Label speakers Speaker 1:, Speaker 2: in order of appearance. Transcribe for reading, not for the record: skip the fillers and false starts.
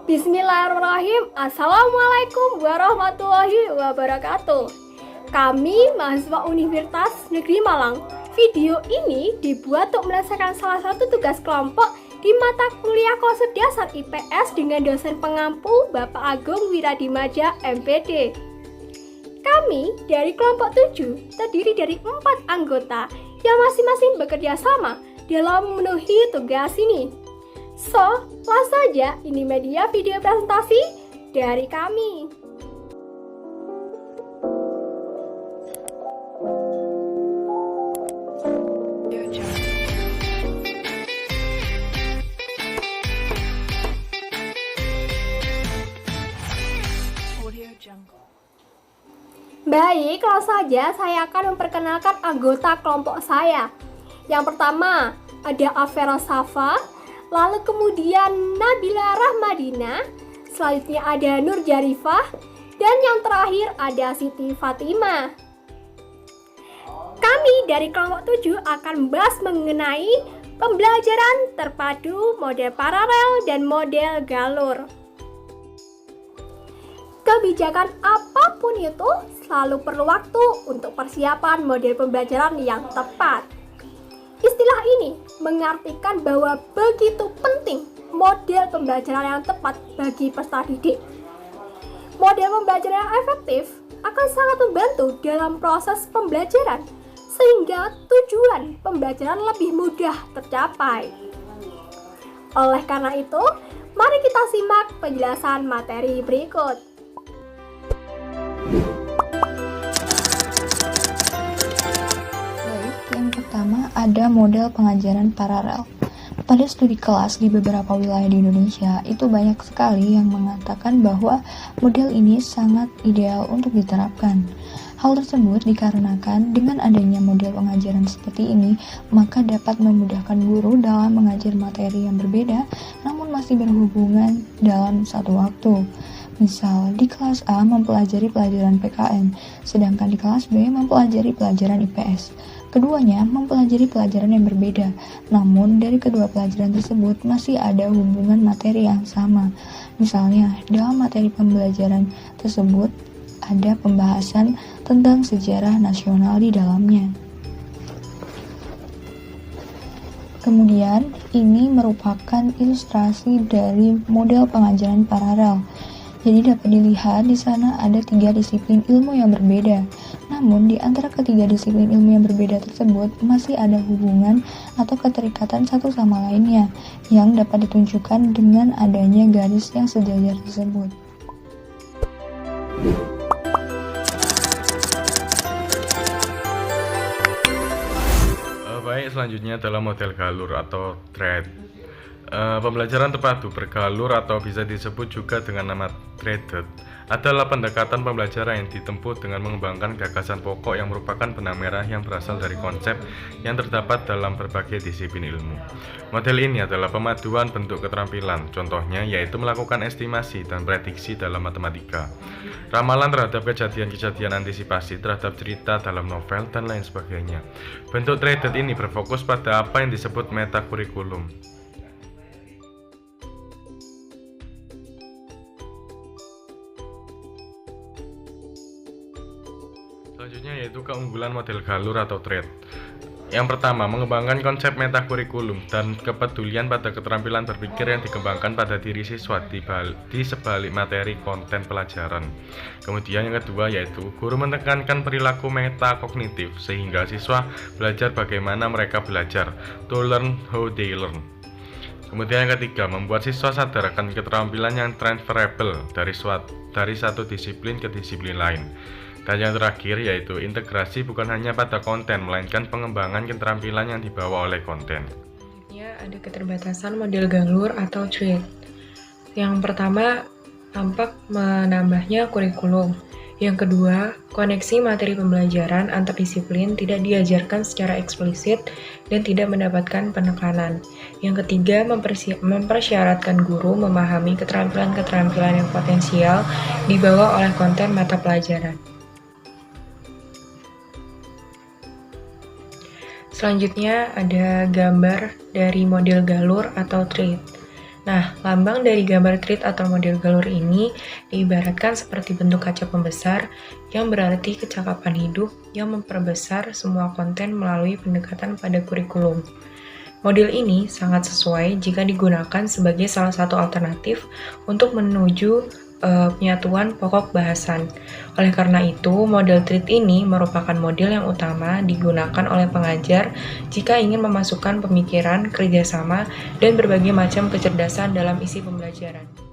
Speaker 1: Bismillahirrahmanirrahim. Assalamualaikum warahmatullahi wabarakatuh. Kami mahasiswa Universitas Negeri Malang. Video ini dibuat untuk menyelesaikan salah satu tugas kelompok di mata kuliah konsep dasar IPS dengan dosen pengampu Bapak Agung Wiradimaja MPD. Kami dari kelompok 7 terdiri dari 4 anggota yang masing-masing bekerja sama dalam memenuhi tugas ini. So, langsung saja, ini media video presentasi dari kami. Baik, langsung saja saya akan memperkenalkan anggota kelompok saya. Yang pertama, ada Afera Safa, lalu kemudian Nabila Rahmadina, selanjutnya ada Nur Jarifah, dan yang terakhir ada Siti Fatimah. Kami dari kelompok 7 akan membahas mengenai pembelajaran terpadu, model paralel, dan model galur. Kebijakan apapun itu selalu perlu waktu untuk persiapan model pembelajaran yang tepat. Istilah ini mengartikan bahwa begitu penting model pembelajaran yang tepat bagi peserta didik. Model pembelajaran yang efektif akan sangat membantu dalam proses pembelajaran sehingga tujuan pembelajaran lebih mudah tercapai. Oleh karena itu, mari kita simak penjelasan materi berikut.
Speaker 2: Yang pertama ada model pengajaran paralel. Pada studi kelas di beberapa wilayah di Indonesia, itu banyak sekali yang mengatakan bahwa model ini sangat ideal untuk diterapkan. Hal tersebut dikarenakan dengan adanya model pengajaran seperti ini, maka dapat memudahkan guru dalam mengajar materi yang berbeda, namun masih berhubungan dalam satu waktu. Misal, di kelas A mempelajari pelajaran PKN, sedangkan di kelas B mempelajari pelajaran IPS. Keduanya mempelajari pelajaran yang berbeda, namun dari kedua pelajaran tersebut masih ada hubungan materi yang sama. Misalnya, dalam materi pembelajaran tersebut ada pembahasan tentang sejarah nasional di dalamnya. Kemudian, ini merupakan ilustrasi dari model pengajaran paralel. Jadi dapat dilihat di sana ada 3 disiplin ilmu yang berbeda. Namun di antara ketiga disiplin ilmu yang berbeda tersebut masih ada hubungan atau keterikatan satu sama lainnya yang dapat ditunjukkan dengan adanya garis yang sejajar tersebut.
Speaker 3: Baik, selanjutnya adalah model galur atau thread. Pembelajaran terpadu bergalur atau bisa disebut juga dengan nama threaded adalah pendekatan pembelajaran yang ditempuh dengan mengembangkan gagasan pokok yang merupakan benang merah yang berasal dari konsep yang terdapat dalam berbagai disiplin ilmu. Model ini adalah pemaduan bentuk keterampilan, contohnya yaitu melakukan estimasi dan prediksi dalam matematika, ramalan terhadap kejadian-kejadian, antisipasi terhadap cerita dalam novel, dan lain sebagainya. Bentuk threaded ini berfokus pada apa yang disebut metakurikulum. Selanjutnya yaitu keunggulan model galur atau thread. Yang pertama, mengembangkan konsep metakurikulum dan kepedulian pada keterampilan berpikir yang dikembangkan pada diri siswa di sebalik materi konten pelajaran. Kemudian yang kedua yaitu guru menekankan perilaku metakognitif sehingga siswa belajar bagaimana mereka belajar, to learn how they learn. Kemudian yang ketiga, membuat siswa sadar akan keterampilan yang transferable dari satu disiplin ke disiplin lain. Dan yang terakhir yaitu integrasi bukan hanya pada konten, melainkan pengembangan keterampilan yang dibawa oleh konten.
Speaker 4: Selanjutnya ada keterbatasan model galur atau thread. Yang pertama, tampak menambahnya kurikulum. Yang kedua, koneksi materi pembelajaran antar disiplin tidak diajarkan secara eksplisit dan tidak mendapatkan penekanan. Yang ketiga, mempersyaratkan guru memahami keterampilan-keterampilan yang potensial dibawa oleh konten mata pelajaran. Selanjutnya ada gambar dari model galur atau thread. Nah, lambang dari gambar treat atau model galur ini diibaratkan seperti bentuk kaca pembesar yang berarti kecakapan hidup yang memperbesar semua konten melalui pendekatan pada kurikulum. Model ini sangat sesuai jika digunakan sebagai salah satu alternatif untuk menuju penyatuan pokok bahasan. Oleh karena itu, model treat ini merupakan model yang utama digunakan oleh pengajar jika ingin memasukkan pemikiran, kerjasama, dan berbagai macam kecerdasan dalam isi pembelajaran.